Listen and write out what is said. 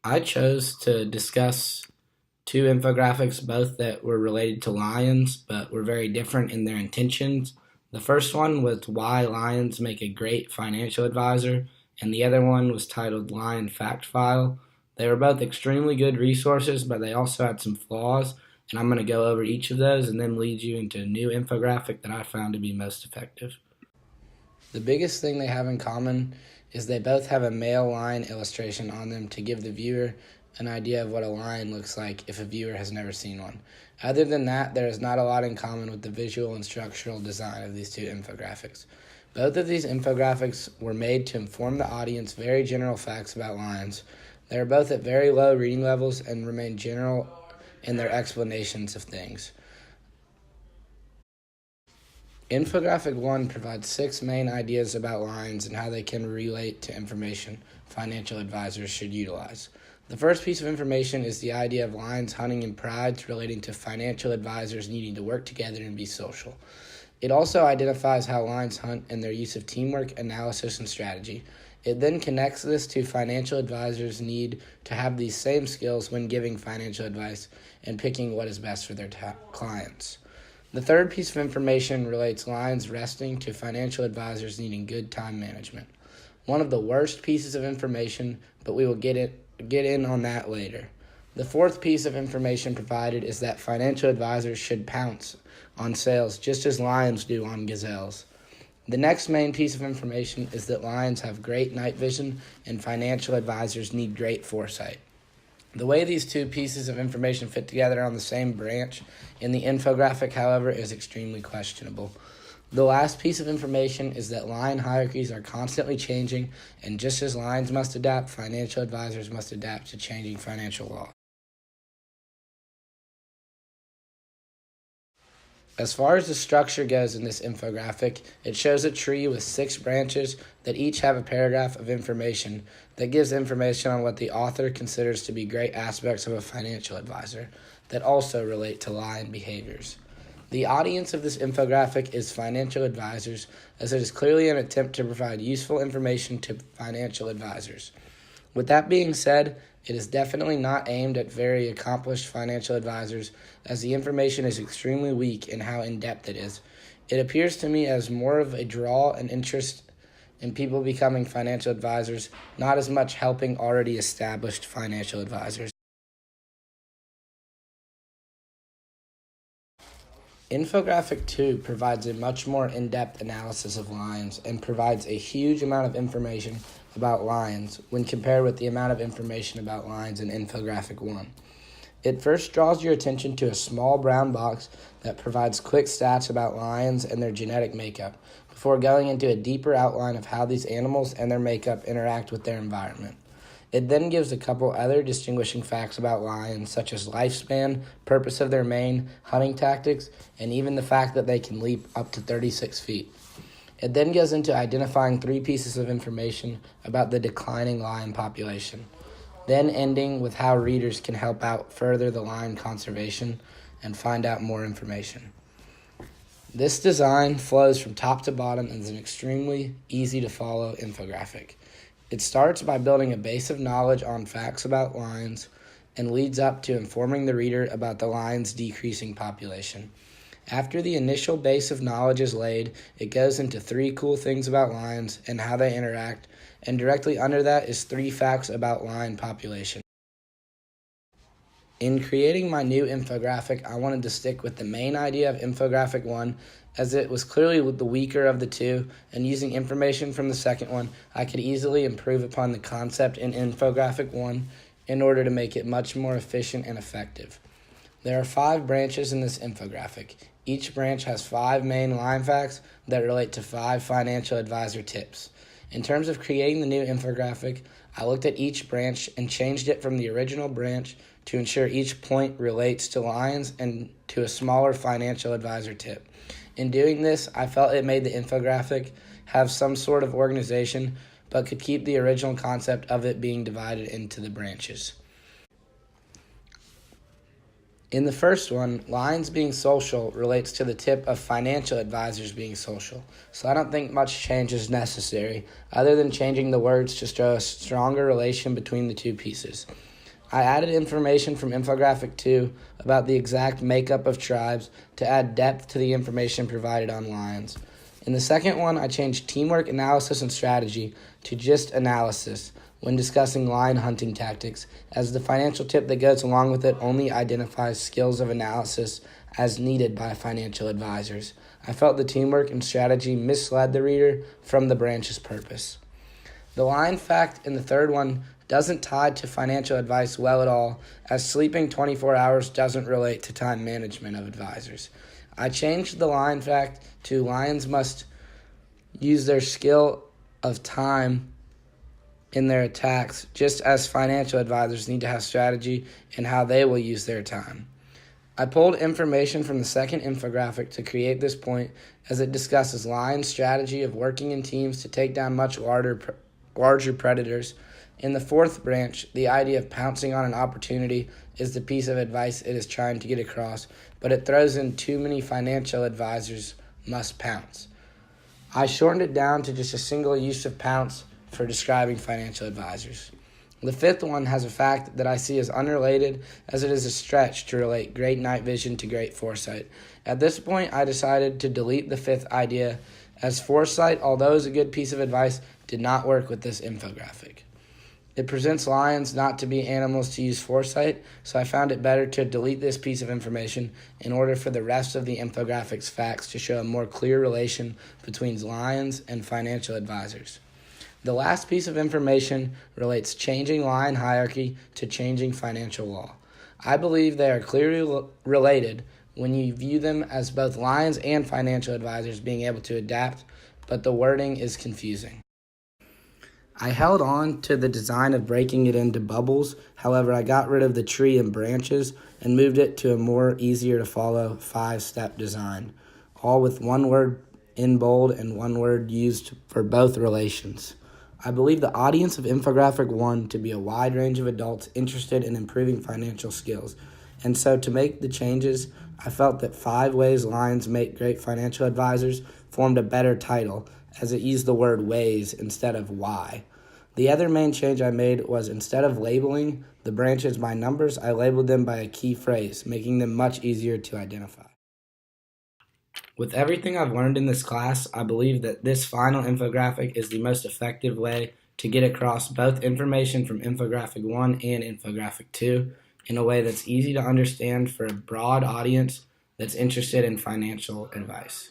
I chose to discuss two infographics, both that were related to lions, but were very different in their intentions. The first one was Why Lions Make a Great Financial Advisor, and the other one was titled Lion Fact File. They were both extremely good resources, but they also had some flaws, and I'm going to go over each of those and then lead you into a new infographic that I found to be most effective. The biggest thing they have in common is they both have a male lion illustration on them to give the viewer an idea of what a lion looks like if a viewer has never seen one. Other than that, there is not a lot in common with the visual and structural design of these two infographics. Both of these infographics were made to inform the audience very general facts about lions. They are both at very low reading levels and remain general in their explanations of things. Infographic 1 provides 6 main ideas about lions and how they can relate to information financial advisors should utilize. The first piece of information is the idea of lions hunting in prides relating to financial advisors needing to work together and be social. It also identifies how lions hunt and their use of teamwork, analysis, and strategy. It then connects this to financial advisors' need to have these same skills when giving financial advice and picking what is best for their clients. The third piece of information relates lions resting to financial advisors needing good time management. One of the worst pieces of information, but we will get in on that later. The fourth piece of information provided is that financial advisors should pounce on sales just as lions do on gazelles. The next main piece of information is that lions have great night vision and financial advisors need great foresight. The way these two pieces of information fit together on the same branch in the infographic, however, is extremely questionable. The last piece of information is that lion hierarchies are constantly changing, and just as lions must adapt, financial advisors must adapt to changing financial law. As far as the structure goes in this infographic, it shows a tree with 6 branches that each have a paragraph of information that gives information on what the author considers to be great aspects of a financial advisor that also relate to lion behaviors. The audience of this infographic is financial advisors, as it is clearly an attempt to provide useful information to financial advisors. With that being said, it is definitely not aimed at very accomplished financial advisors, as the information is extremely weak in how in-depth it is. It appears to me as more of a draw and interest in people becoming financial advisors, not as much helping already established financial advisors. Infographic 2 provides a much more in-depth analysis of lions and provides a huge amount of information about lions when compared with the amount of information about lions in Infographic 1. It first draws your attention to a small brown box that provides quick stats about lions and their genetic makeup, before going into a deeper outline of how these animals and their makeup interact with their environment. It then gives a couple other distinguishing facts about lions, such as lifespan, purpose of their mane, hunting tactics, and even the fact that they can leap up to 36 feet. It then goes into identifying 3 pieces of information about the declining lion population, then ending with how readers can help out further the lion conservation and find out more information. This design flows from top to bottom and is an extremely easy to follow infographic. It starts by building a base of knowledge on facts about lions and leads up to informing the reader about the lion's decreasing population. After the initial base of knowledge is laid, it goes into 3 cool things about lions and how they interact, and directly under that is 3 facts about lion population. In creating my new infographic, I wanted to stick with the main idea of Infographic 1, as it was clearly the weaker of the two, and using information from the second one, I could easily improve upon the concept in Infographic 1 in order to make it much more efficient and effective. There are 5 branches in this infographic. Each branch has 5 main lion facts that relate to 5 financial advisor tips. In terms of creating the new infographic, I looked at each branch and changed it from the original branch to ensure each point relates to lions and to a smaller financial advisor tip. In doing this, I felt it made the infographic have some sort of organization, but could keep the original concept of it being divided into the branches. In the first one, lions being social relates to the tip of financial advisors being social, so I don't think much change is necessary, other than changing the words to show a stronger relation between the 2 pieces. I added information from infographic 2 about the exact makeup of tribes to add depth to the information provided on lions. In the second one, I changed teamwork, analysis, and strategy to just analysis when discussing lion hunting tactics, as the financial tip that goes along with it only identifies skills of analysis as needed by financial advisors. I felt the teamwork and strategy misled the reader from the branch's purpose. The lion fact in the third one doesn't tie to financial advice well at all, as sleeping 24 hours doesn't relate to time management of advisors. I changed the lion fact to lions must use their skill of time in their attacks, just as financial advisors need to have strategy in how they will use their time. I pulled information from the second infographic to create this point, as it discusses lions' strategy of working in teams to take down much larger predators. In the fourth branch, the idea of pouncing on an opportunity is the piece of advice it is trying to get across, but it throws in too many financial advisors must pounce. I shortened it down to just a single use of pounce for describing financial advisors. The fifth one has a fact that I see as unrelated, as it is a stretch to relate great night vision to great foresight. At this point, I decided to delete the fifth idea, as foresight, although is a good piece of advice, did not work with this infographic. It presents lions not to be animals to use foresight, so I found it better to delete this piece of information in order for the rest of the infographic's facts to show a more clear relation between lions and financial advisors. The last piece of information relates changing lion hierarchy to changing financial law. I believe they are clearly related when you view them as both lions and financial advisors being able to adapt, but the wording is confusing. I held on to the design of breaking it into bubbles. However, I got rid of the tree and branches and moved it to a more easier to follow 5-step design, all with one word in bold and one word used for both relations. I believe the audience of infographic 1 to be a wide range of adults interested in improving financial skills. And so to make the changes, I felt that 5 ways lions make great financial advisors formed a better title, as it used the word ways instead of why. The other main change I made was, instead of labeling the branches by numbers, I labeled them by a key phrase, making them much easier to identify. With everything I've learned in this class, I believe that this final infographic is the most effective way to get across both information from infographic 1 and infographic 2 in a way that's easy to understand for a broad audience that's interested in financial advice.